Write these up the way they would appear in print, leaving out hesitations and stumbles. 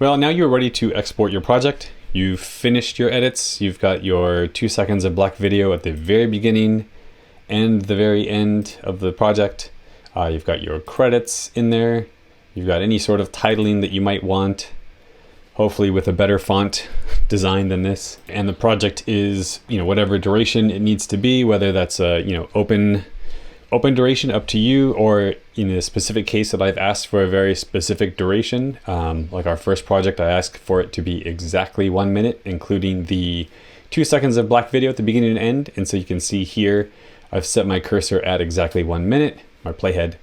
Well, now you're ready to export your project. You've finished your edits. You've got your 2 seconds of black video at the very beginning and the very end of the project. You've got your credits in there. You've got any sort of titling that you might want, hopefully with a better font design than this. And the project is, whatever duration it needs to be, whether that's a, open duration up to you, or in a specific case that I've asked for a very specific duration. Like our first project, I asked for it to be exactly 1 minute, including the 2 seconds of black video at the beginning and end. And so you can see here, I've set my cursor at exactly 1 minute, my playhead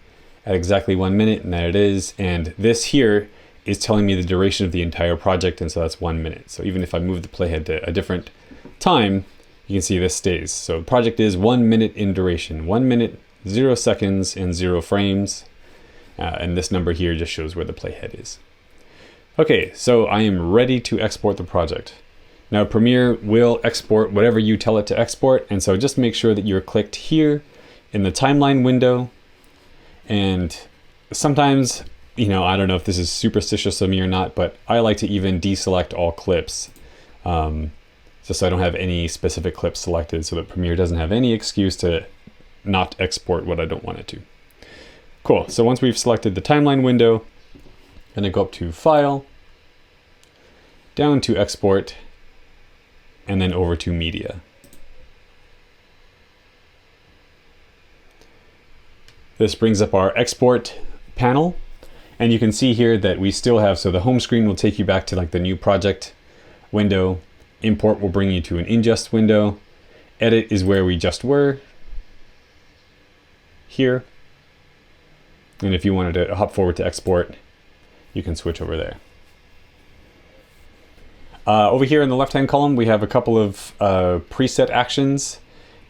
at exactly 1 minute, and there it is. And this here is telling me the duration of the entire project, and so that's 1 minute. So even if I move the playhead to a different time, you can see this stays. So the project is 1 minute in duration, 1 minute, 0 seconds, and 0 frames. And this number here just shows where the playhead is. Okay, so I am ready to export the project. Now Premiere will export whatever you tell it to export, and so just make sure that you're clicked here in the timeline window. And sometimes, I don't know if this is superstitious of me or not, but I like to even deselect all clips, just so I don't have any specific clips selected, so that Premiere doesn't have any excuse to not export what I don't want it to. Cool, so once we've selected the timeline window, I'm gonna go up to File, down to Export, and then over to Media. This brings up our export panel, and you can see here that we still have, so the home screen will take you back to like the new project window, import will bring you to an ingest window, edit is where we just were, here. And if you wanted to hop forward to export, you can switch over there. Over here in the left-hand column, we have a couple of preset actions.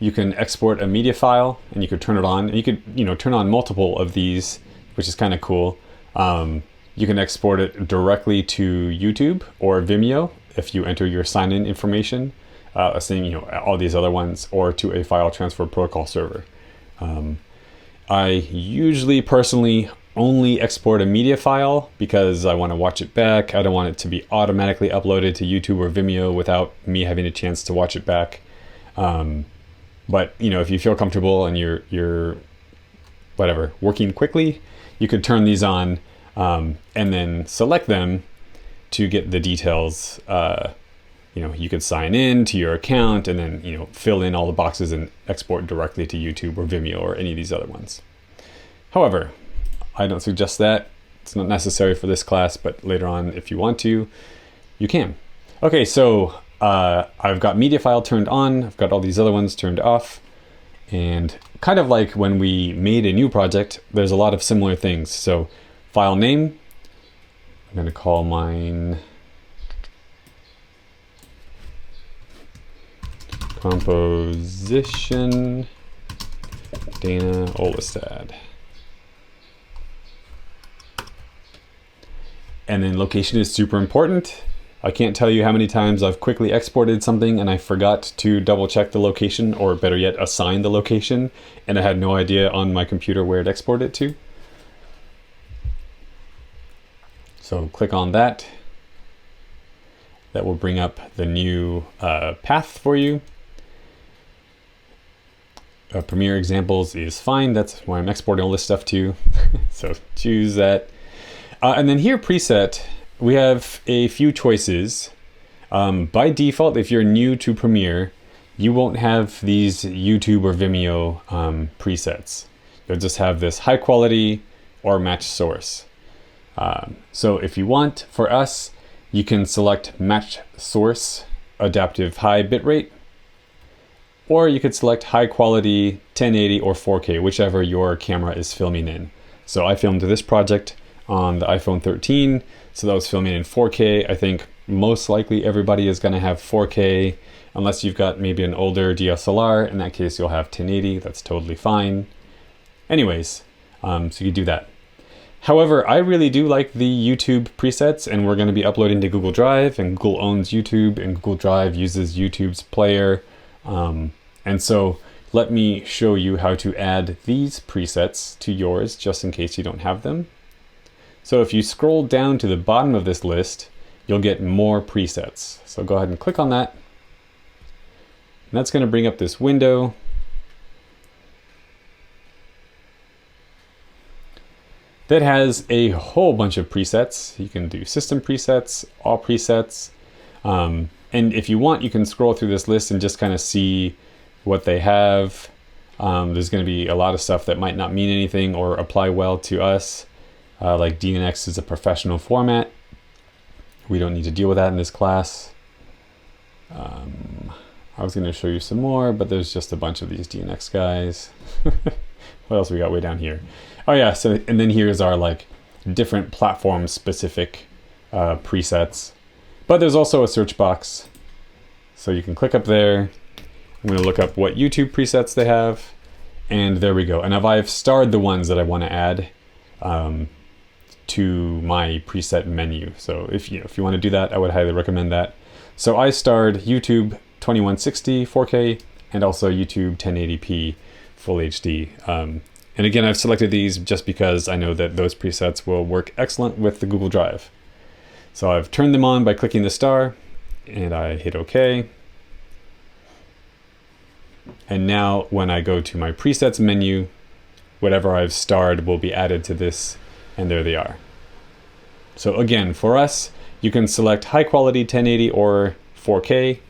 You can export a media file, and you could turn it on. And you could, turn on multiple of these, which is kind of cool. You can export it directly to YouTube or Vimeo if you enter your sign-in information, same, all these other ones, or to a file transfer protocol server. I usually personally only export a media file because I want to watch it back. I don't want it to be automatically uploaded to YouTube or Vimeo without me having a chance to watch it back. But if you feel comfortable and you're working quickly, you could turn these on and then select them to get the details. You could sign in to your account and then, fill in all the boxes and export directly to YouTube or Vimeo or any of these other ones. However, I don't suggest that. It's not necessary for this class, but later on, if you want to, you can. Okay, so I've got media file turned on. I've got all these other ones turned off. And kind of like when we made a new project, there's a lot of similar things. So file name, I'm going to call mine Composition Dana Olestad. And then location is super important. I can't tell you how many times I've quickly exported something and I forgot to double check the location, or better yet, assign the location, and I had no idea on my computer where to export it to. So click on that. That will bring up the new path for you. Premiere examples is fine. That's where I'm exporting all this stuff to. So choose that. And then here, preset, we have a few choices. By default, if you're new to Premiere, you won't have these YouTube or Vimeo presets. You'll just have this high quality or match source. So if you want, for us, you can select match source adaptive high bitrate, or you could select high quality 1080 or 4K, whichever your camera is filming in. So I filmed this project on the iPhone 13, so that was filming in 4K. I think most likely everybody is going to have 4K, unless you've got maybe an older DSLR. In that case, you'll have 1080. That's totally fine. Anyways, so you do that. However, I really do like the YouTube presets, and we're going to be uploading to Google Drive, and Google owns YouTube, and Google Drive uses YouTube's player. And so let me show you how to add these presets to yours, just in case you don't have them. So if you scroll down to the bottom of this list, you'll get more presets. So go ahead and click on that. And that's going to bring up this window. That has a whole bunch of presets. You can do system presets, all presets. And if you want, you can scroll through this list and just kind of see what they have. There's going to be a lot of stuff that might not mean anything or apply well to us. Like DNX is a professional format. We don't need to deal with that in this class. I was going to show you some more, but there's just a bunch of these DNX guys. What else we got way down here? Oh yeah, so and then here's our like different platform specific presets. But there's also a search box. So you can click up there. I'm going to look up what YouTube presets they have. And there we go. And I've starred the ones that I want to add to my preset menu. So if you want to do that, I would highly recommend that. So I starred YouTube 2160 4K and also YouTube 1080p Full HD. And again, I've selected these just because I know that those presets will work excellent with the Google Drive. So I've turned them on by clicking the star and I hit OK. And now when I go to my presets menu, whatever I've starred will be added to this, and there they are. So again, for us, you can select high quality 1080 or 4K.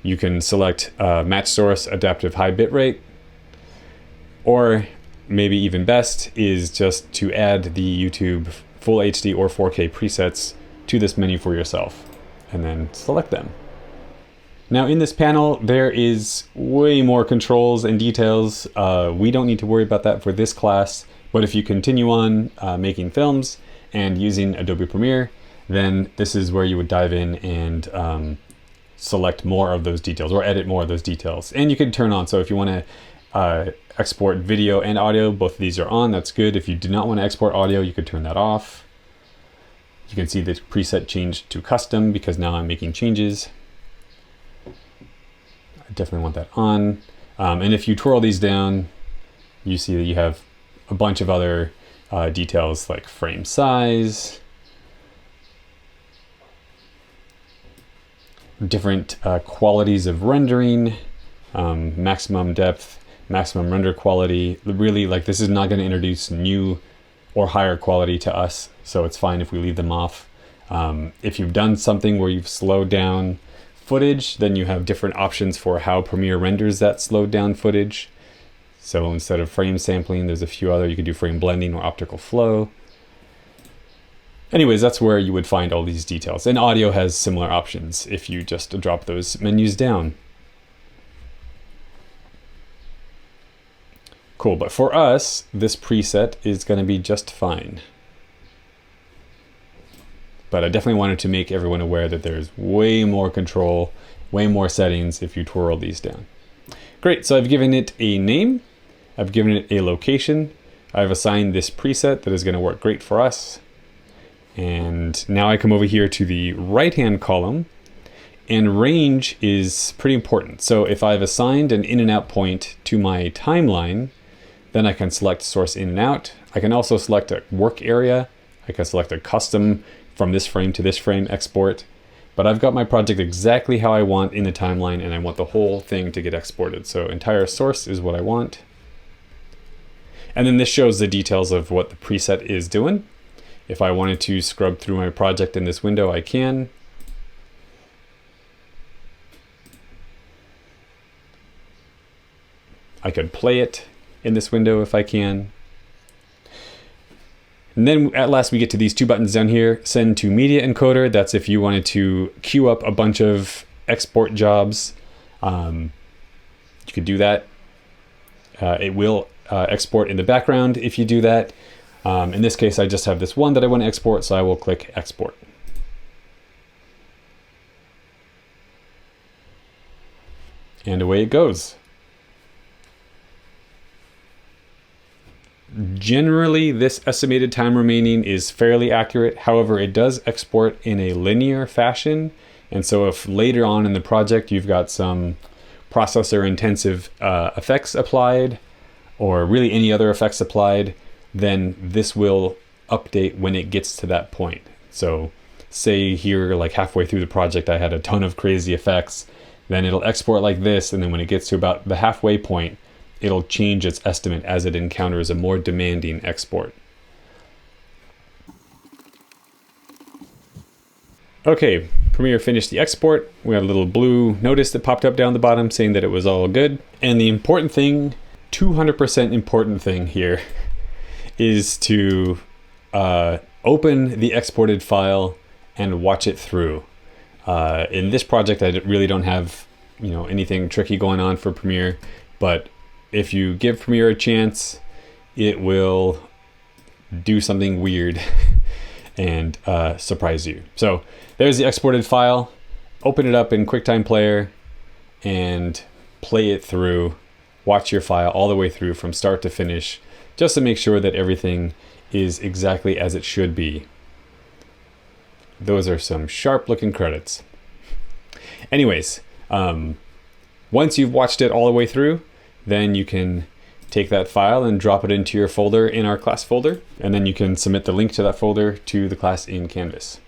You can select match source adaptive high bitrate, or maybe even best is just to add the YouTube Full HD or 4K presets to this menu for yourself, and then select them. Now in this panel, there is way more controls and details. We don't need to worry about that for this class, but if you continue on making films and using Adobe Premiere, then this is where you would dive in and select more of those details or edit more of those details. And you can turn on, so if you want to export video and audio, both of these are on, that's good. If you do not want to export audio, you could turn that off. You can see the preset changed to custom because now I'm making changes. I definitely want that on. And if you twirl these down, you see that you have a bunch of other details like frame size, different qualities of rendering, maximum depth, maximum render quality. Really, like, this is not going to introduce new or higher quality to us, so it's fine if we leave them off. If you've done something where you've slowed down footage, then you have different options for how Premiere renders that slowed down footage. So instead of frame sampling, there's a few other. You could do frame blending or optical flow. Anyways, that's where you would find all these details. And audio has similar options if you just drop those menus down. Cool, but for us, this preset is going to be just fine. But I definitely wanted to make everyone aware that there's way more control, way more settings if you twirl these down. Great, so I've given it a name. I've given it a location. I've assigned this preset that is going to work great for us. And now I come over here to the right-hand column, and range is pretty important. So if I've assigned an in and out point to my timeline, then I can select source in and out. I can also select a work area. I can select a custom from this frame to this frame export. But I've got my project exactly how I want in the timeline, and I want the whole thing to get exported. So entire source is what I want. And then this shows the details of what the preset is doing. If I wanted to scrub through my project in this window, I can. I could play it in this window if I can. And then at last we get to these two buttons down here, send to media encoder. That's if you wanted to queue up a bunch of export jobs. You could do that. It will export in the background if you do that. In this case, I just have this one that I want to export, so I will click export. And away it goes. Generally, this estimated time remaining is fairly accurate. However, it does export in a linear fashion. And so if later on in the project you've got some processor intensive effects applied, or really any other effects applied, then this will update when it gets to that point. So say here, like halfway through the project, I had a ton of crazy effects, then it'll export like this, and then when it gets to about the halfway point, it'll change its estimate as it encounters a more demanding export. Okay, Premiere finished the export. We had a little blue notice that popped up down the bottom saying that it was all good. And the important thing, 200% important thing here, is to open the exported file and watch it through. In this project, I really don't have anything tricky going on for Premiere, but if you give Premiere a chance, it will do something weird and surprise you. So there's the exported file. Open it up in QuickTime Player and play it through. Watch your file all the way through from start to finish, just to make sure that everything is exactly as it should be. Those are some sharp looking credits. Anyways, once you've watched it all the way through, then you can take that file and drop it into your folder in our class folder, and then you can submit the link to that folder to the class in Canvas.